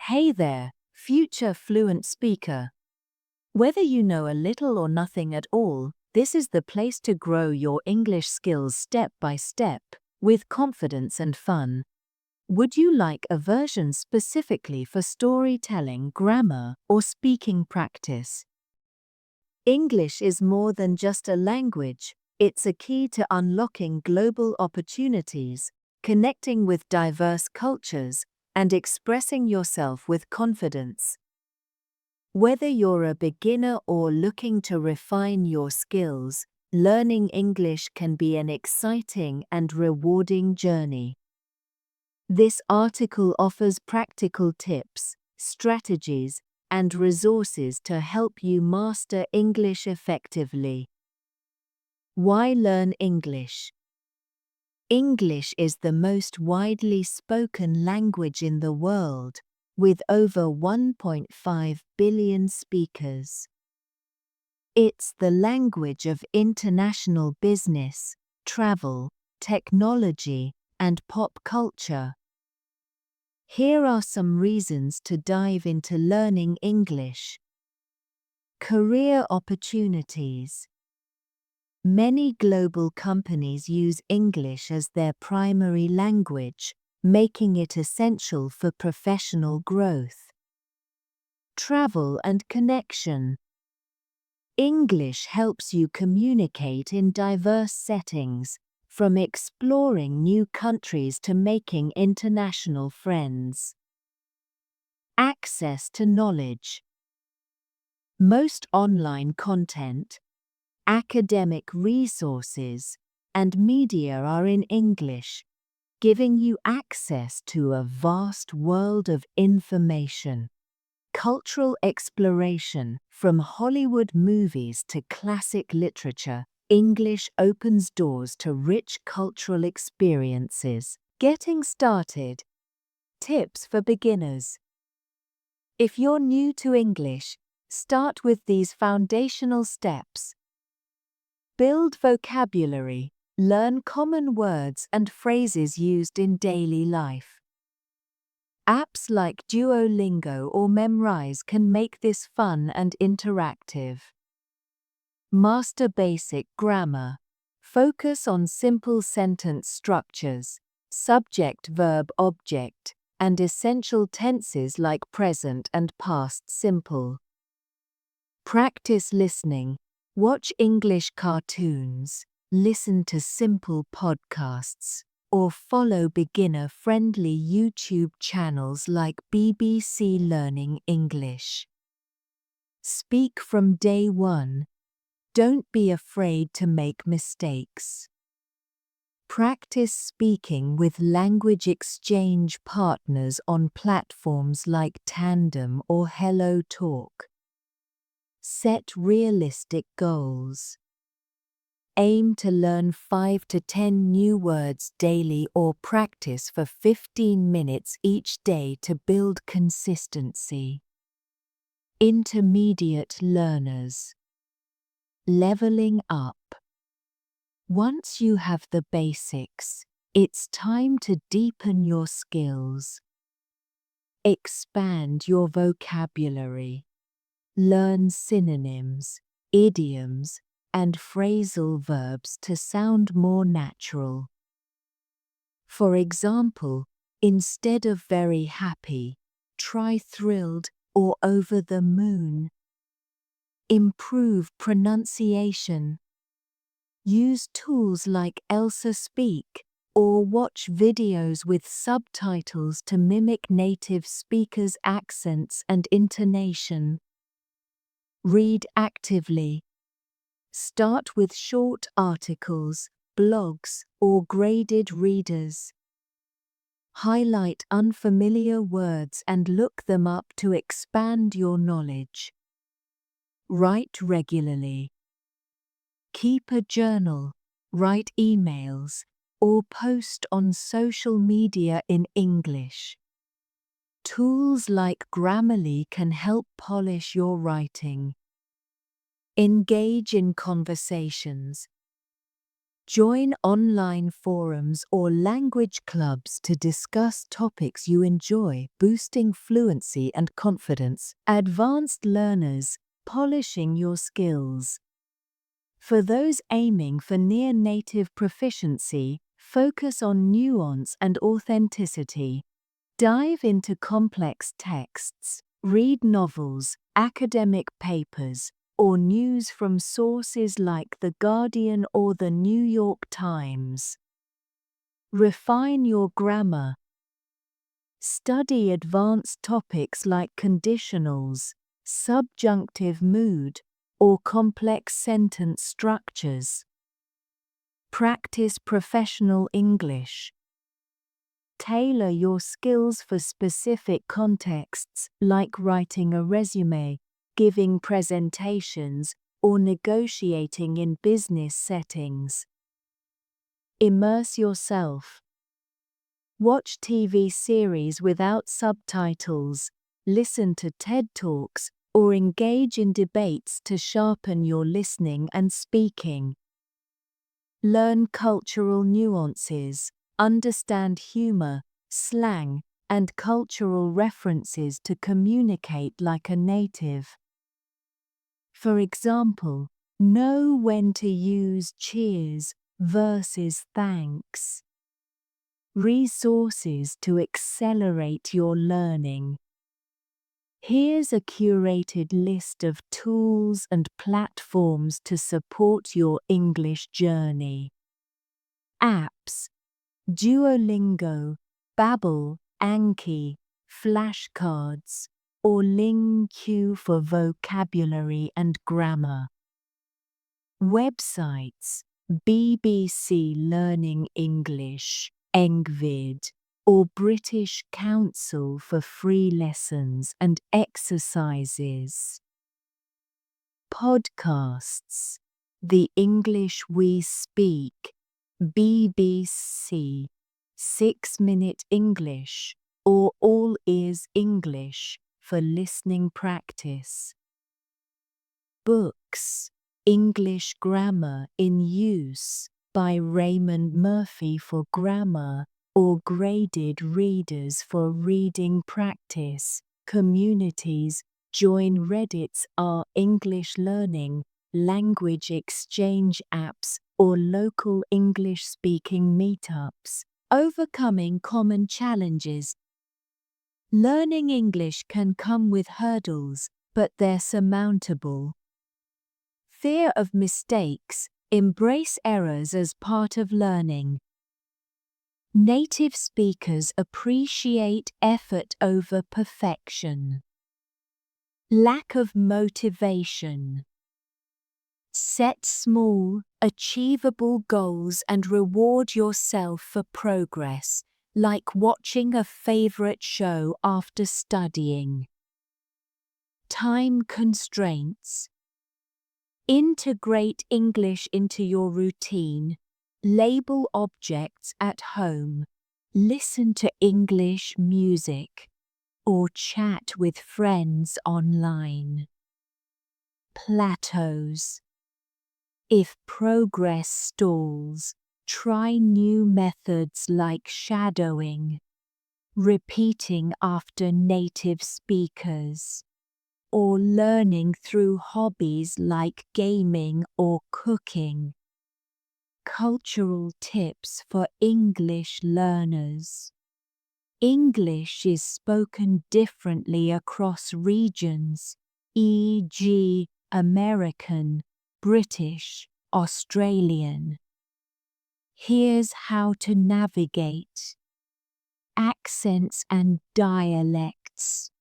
Hey there, future fluent speaker. Whether you know a little or nothing at all, this is the place to grow your English skills step by step, with confidence and fun. Would you like a version specifically for storytelling, grammar, or speaking practice? English is more than just a language, it's a key to unlocking global opportunities, connecting with diverse cultures, and expressing yourself with confidence. Whether you're a beginner or looking to refine your skills, learning English can be an exciting and rewarding journey. This article offers practical tips, strategies, and resources to help you master English effectively. Why learn English? English is the most widely spoken language in the world, with over 1.5 billion speakers. It's the language of international business, travel, technology, and pop culture. Here are some reasons to dive into learning English. Career opportunities. Many global companies use English as their primary language, making it essential for professional growth. Travel and connection. English helps you communicate in diverse settings, from exploring new countries to making international friends. Access to knowledge. Most online content, academic resources, and media are in English, giving you access to a vast world of information. Cultural exploration, from Hollywood movies to classic literature, English opens doors to rich cultural experiences. Getting started. Tips for beginners. If you're new to English, start with these foundational steps. Build vocabulary. Learn common words and phrases used in daily life. Apps like Duolingo or Memrise can make this fun and interactive. Master basic grammar. Focus on simple sentence structures, subject, verb, object, and essential tenses like present and past simple. Practice listening. Watch English cartoons, listen to simple podcasts, or follow beginner-friendly YouTube channels like BBC Learning English. Speak from day one. Don't be afraid to make mistakes. Practice speaking with language exchange partners on platforms like Tandem or Hello Talk. Set realistic goals. Aim to learn 5 to 10 new words daily or practice for 15 minutes each day to build consistency. Intermediate learners. Leveling up. Once you have the basics, it's time to deepen your skills. Expand your vocabulary. Learn synonyms, idioms, and phrasal verbs to sound more natural. For example, instead of very happy, try thrilled or over the moon. Improve pronunciation. Use tools like Elsa Speak or watch videos with subtitles to mimic native speakers' accents and intonation. Read actively. Start with short articles, blogs, or graded readers. Highlight unfamiliar words and look them up to expand your knowledge. Write regularly. Keep a journal, write emails, or post on social media in English. Tools like Grammarly can help polish your writing. Engage in conversations. Join online forums or language clubs to discuss topics you enjoy, boosting fluency and confidence. Advanced learners, polishing your skills. For those aiming for near-native proficiency, focus on nuance and authenticity. Dive into complex texts, read novels, academic papers, or news from sources like The Guardian or The New York Times. Refine your grammar. Study advanced topics like conditionals, subjunctive mood, or complex sentence structures. Practice professional English. Tailor your skills for specific contexts, like writing a resume, giving presentations, or negotiating in business settings. Immerse yourself. Watch TV series without subtitles, listen to TED Talks, or engage in debates to sharpen your listening and speaking. Learn cultural nuances, understand humor, slang, and cultural references to communicate like a native. For example, know when to use cheers versus thanks. Resources to accelerate your learning. Here's a curated list of tools and platforms to support your English journey. Apps: Duolingo, Babbel, Anki, flashcards, or LingQ for vocabulary and grammar. Websites: BBC Learning English, Engvid, or British Council for free lessons and exercises. Podcasts: The English We Speak, BBC, 6-Minute English, or All Ears English for listening practice. Books: English Grammar in Use by Raymond Murphy for grammar, or Graded Readers for reading practice. Communities: join Reddit's EnglishLearning, language exchange apps, or local English-speaking meetups. Overcoming common challenges. Learning English can come with hurdles, but they're surmountable. Fear of mistakes: embrace errors as part of learning. Native speakers appreciate effort over perfection. Lack of motivation. Set small, achievable goals and reward yourself for progress, like watching a favorite show after studying. Time constraints. Integrate English into your routine. Label objects at home. Listen to English music, or chat with friends online. Plateaus. If progress stalls, try new methods like shadowing, repeating after native speakers, or learning through hobbies like gaming or cooking. Cultural tips for English learners. English is spoken differently across regions, e.g., American, British, Australian. Here's how to navigate. Accents and dialects.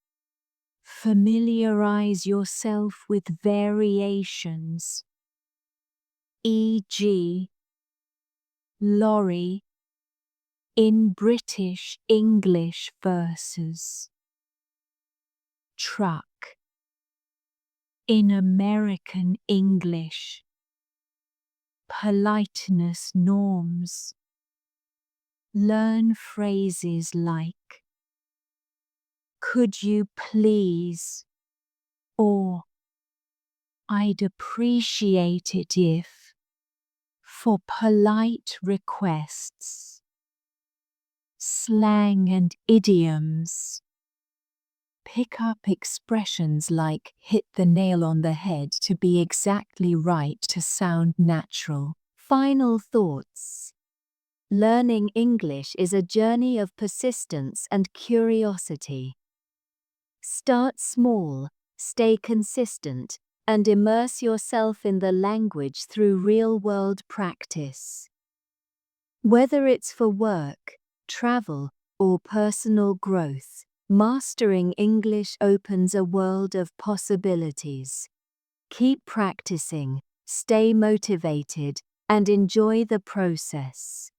Familiarize yourself with variations, e.g., lorry in British English versus truck in American English. Politeness norms. Learn phrases like "Could you please?" or "I'd appreciate it if," for polite requests. Slang and idioms. Pick up expressions like hit the nail on the head to be exactly right to sound natural. Final thoughts. Learning English is a journey of persistence and curiosity. Start small, stay consistent, and immerse yourself in the language through real-world practice. Whether it's for work, travel, or personal growth, mastering English opens a world of possibilities. Keep practicing, stay motivated, and enjoy the process.